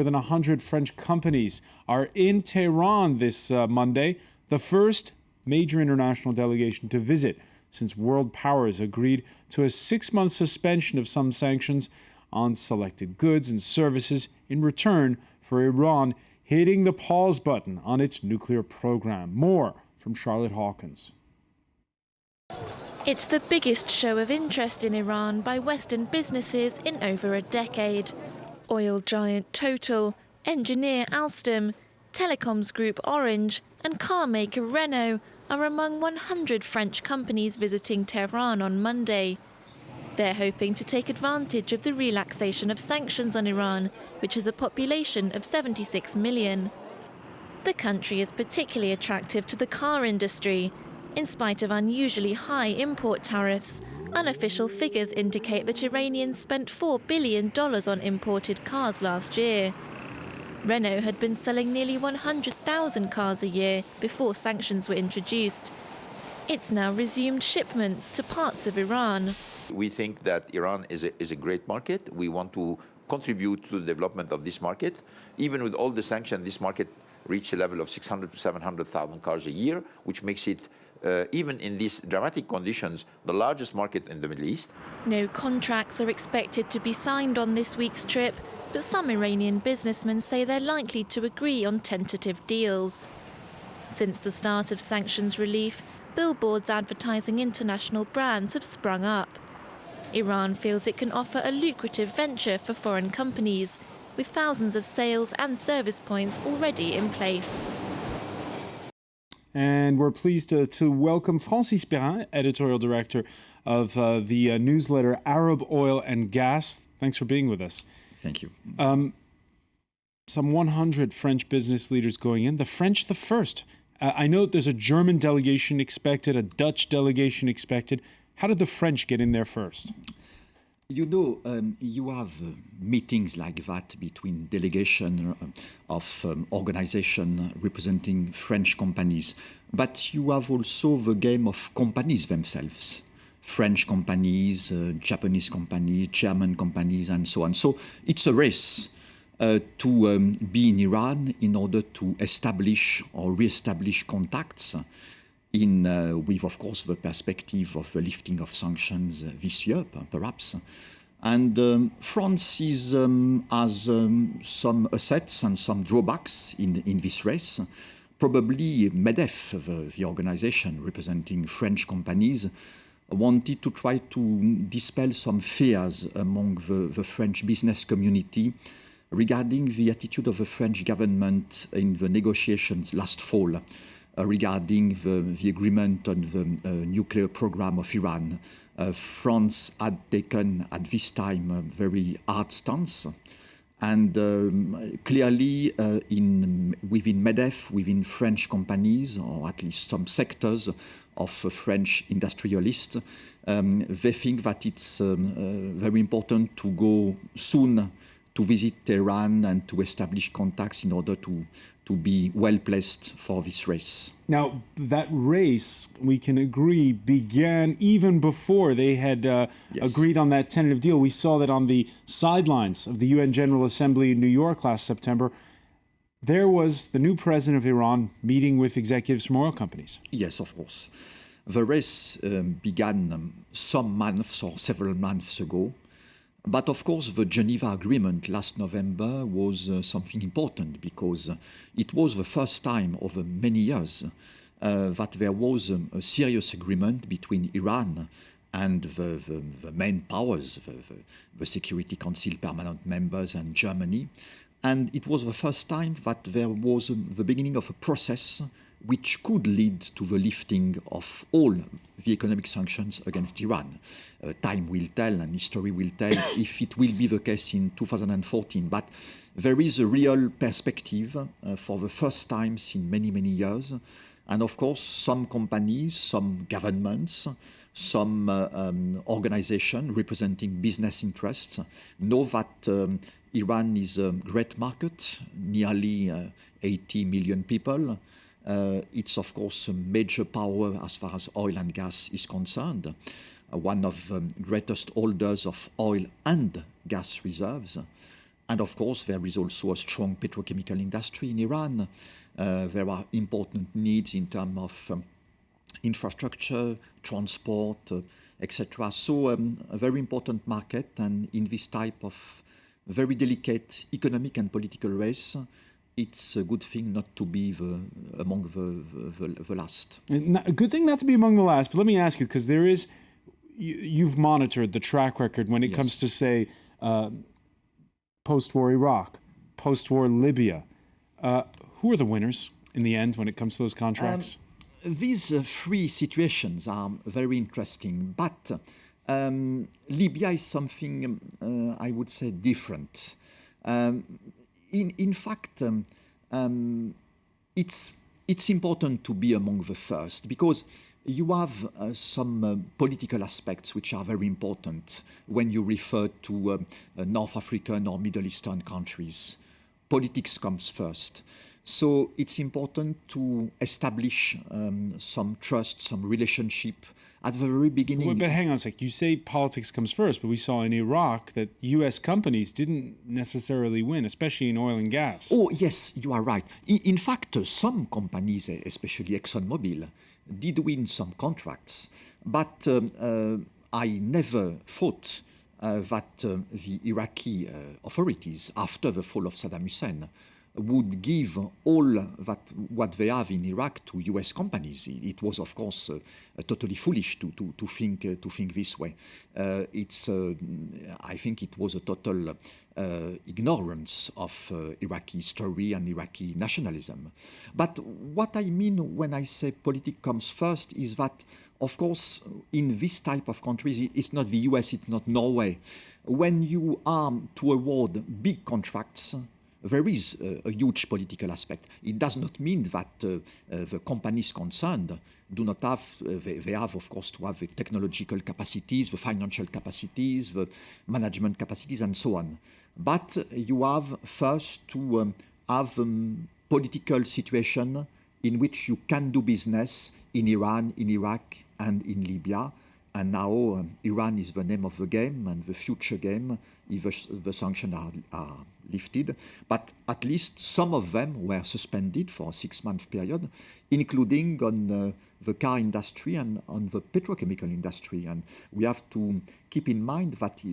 than 100 French companies are in Tehran this Monday, the first major international delegation to visit since world powers agreed to a 6-month suspension of some sanctions on selected goods and services in return for Iran hitting the pause button on its nuclear program. More from Charlotte Hawkins. It's the biggest show of interest in Iran by Western businesses in over a decade. Oil giant Total, engineer Alstom, telecoms group Orange and car maker Renault are among 100 French companies visiting Tehran on Monday. They're hoping to take advantage of the relaxation of sanctions on Iran, which has a population of 76 million. The country is particularly attractive to the car industry. In spite of unusually high import tariffs, unofficial figures indicate that Iranians spent $4 billion on imported cars last year. Renault had been selling nearly 100,000 cars a year before sanctions were introduced. It's now resumed shipments to parts of Iran. We think that Iran is a great market. We want to contribute to the development of this market. Even with all the sanctions, this market reached a level of 600 to 700,000 cars a year, which makes it, even in these dramatic conditions, the largest market in the Middle East. No contracts are expected to be signed on this week's trip, but some Iranian businessmen say they're likely to agree on tentative deals. Since the start of sanctions relief, billboards advertising international brands have sprung up. Iran feels it can offer a lucrative venture for foreign companies, with thousands of sales and service points already in place. And we're pleased to welcome Francis Perrin, editorial director of the newsletter Arab Oil and Gas. Thanks for being with us. Thank you. Some 100 French business leaders going in. The French, the first. I know there's a German delegation expected, a Dutch delegation expected. How did the French get in there first? You know, you have meetings like that between delegation of organization representing French companies, but you have also the game of companies themselves. French companies, Japanese companies, German companies, and so on. So it's a race to be in Iran in order to establish or re-establish contacts with, of course, the perspective of the lifting of sanctions this year, perhaps. And France has some assets and some drawbacks in this race. Probably MEDEF, the organization representing French companies, wanted to try to dispel some fears among the French business community regarding the attitude of the French government in the negotiations last fall regarding the agreement on the nuclear program of Iran. France had taken at this time a very hard stance, and clearly within MEDEF, within French companies, or at least some sectors of French industrialists, they think that it's very important to go soon to visit Tehran and to establish contacts in order to be well placed for this race. Now, that race, we can agree, began even before they had agreed on that tentative deal. We saw that on the sidelines of the UN General Assembly in New York last September. There was the new president of Iran meeting with executives from oil companies. Yes, of course. The race began some months or several months ago. But of course, the Geneva Agreement last November was something important because it was the first time over many years that there was a serious agreement between Iran and the main powers, the Security Council permanent members and Germany. And it was the first time that there was the beginning of a process which could lead to the lifting of all the economic sanctions against Iran. Time will tell and history will tell if it will be the case in 2014. But there is a real perspective for the first time in many, many years. And of course, some companies, some governments, some organizations representing business interests know that Iran is a great market, nearly 80 million people. It's, of course, a major power as far as oil and gas is concerned, one of the greatest holders of oil and gas reserves. And of course, there is also a strong petrochemical industry in Iran. There are important needs in terms of infrastructure, transport, etc. So a very important market, and in this type of very delicate economic and political race, it's a good thing not to be among the last. A good thing not to be among the last, but let me ask you, because there is, you've monitored the track record when it comes to, say, post-war Iraq, post-war Libya. Who are the winners in the end when it comes to those contracts? These three situations are very interesting, but Libya is something, I would say, different. In fact, it's important to be among the first, because you have some political aspects which are very important when you refer to North African or Middle Eastern countries. Politics comes first. So it's important to establish some trust, some relationship at the very beginning. But hang on a sec. You say politics comes first, but we saw in Iraq that U.S. companies didn't necessarily win, especially in oil and gas. Oh, yes, you are right. In fact, some companies, especially ExxonMobil, did win some contracts. But I never thought that the Iraqi authorities, after the fall of Saddam Hussein, would give all that what they have in Iraq to U.S. companies. It was, of course, totally foolish to think this way. I think it was a total ignorance of Iraqi history and Iraqi nationalism. But what I mean when I say politics comes first is that, of course, in this type of countries, it's not the U.S., it's not Norway. When you are to award big contracts, there is a huge political aspect. It does not mean that the companies concerned do not have, they have, of course, to have the technological capacities, the financial capacities, the management capacities, and so on. But you have first to have a political situation in which you can do business in Iran, in Iraq, and in Libya. And now Iran is the name of the game, and the future game if the sanctions are lifted. But at least some of them were suspended for a 6-month period, including on the car industry and on the petrochemical industry. And we have to keep in mind that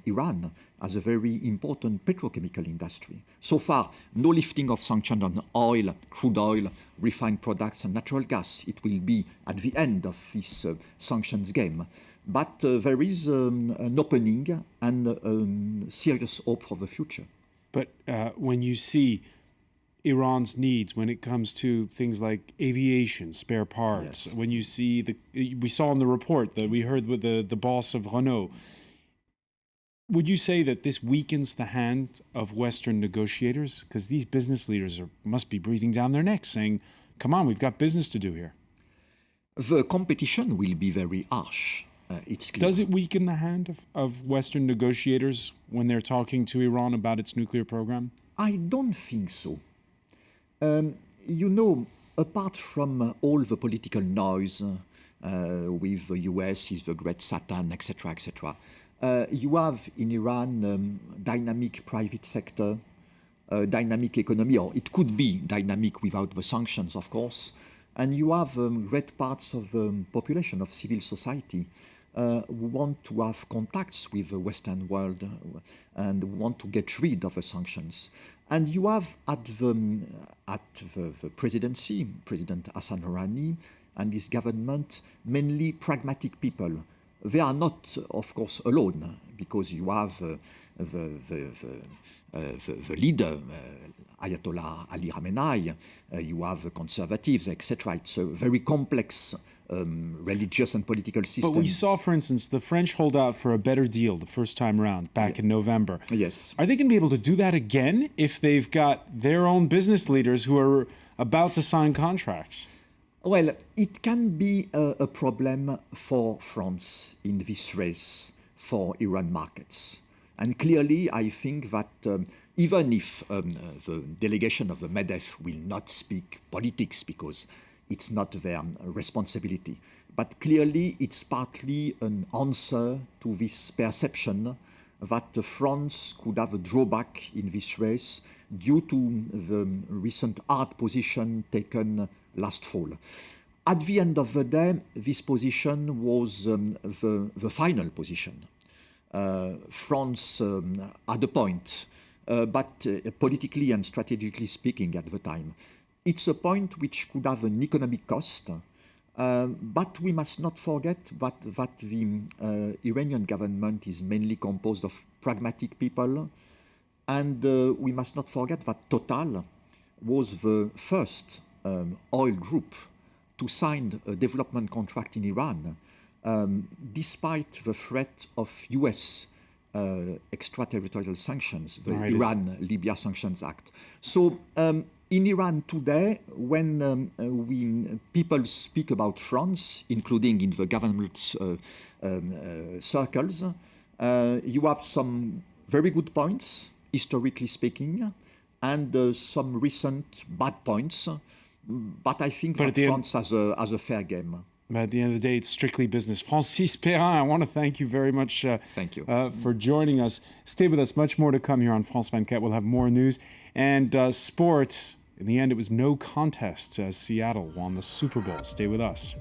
Iran has a very important petrochemical industry. So far, no lifting of sanctions on oil, crude oil, refined products and natural gas. It will be at the end of this sanctions game. But there is an opening and serious hope for the future. But when you see Iran's needs when it comes to things like aviation, spare parts, Yes. when you see we saw in the report that we heard with the boss of Renault, would you say that this weakens the hand of Western negotiators? Because these business leaders must be breathing down their necks saying, come on, we've got business to do here. The competition will be very harsh. It's clear. Does it weaken the hand of Western negotiators when they're talking to Iran about its nuclear program? I don't think so. You know, apart from all the political noise with the US is the great Satan, etc., etc., you have in Iran dynamic private sector, dynamic economy, or it could be dynamic without the sanctions, of course, and you have great parts of the population, of civil society, who want to have contacts with the Western world and want to get rid of the sanctions. And you have at the presidency, President Hassan Rouhani and his government, mainly pragmatic people. They are not, of course, alone, because you have the leader, Ayatollah Ali Khamenei, you have the conservatives, etc. It's a very complex religious and political system. But we saw, for instance, the French hold out for a better deal the first time around back in November. Yes. Are they going to be able to do that again if they've got their own business leaders who are about to sign contracts? Well, it can be a problem for France in this race for Iran markets. And clearly, I think that even if the delegation of the MEDEF will not speak politics because it's not their responsibility, but clearly it's partly an answer to this perception that France could have a drawback in this race due to the recent hard position taken last fall. At the end of the day, this position was the final position. France had a point, but politically and strategically speaking at the time, it's a point which could have an economic cost. But we must not forget that the Iranian government is mainly composed of pragmatic people, and we must not forget that Total was the first oil group to sign a development contract in Iran, despite the threat of US extraterritorial sanctions, the Iran-Libya Sanctions Act. So in Iran today, when people speak about France, including in the government circles, you have some very good points, historically speaking, and some recent bad points. But I think that France has a fair game. But at the end of the day, it's strictly business. Francis Perrin, I want to thank you very much thank you. For joining us. Stay with us. Much more to come here on France 24. We'll have more news. And sports, in the end, it was no contest as Seattle won the Super Bowl. Stay with us.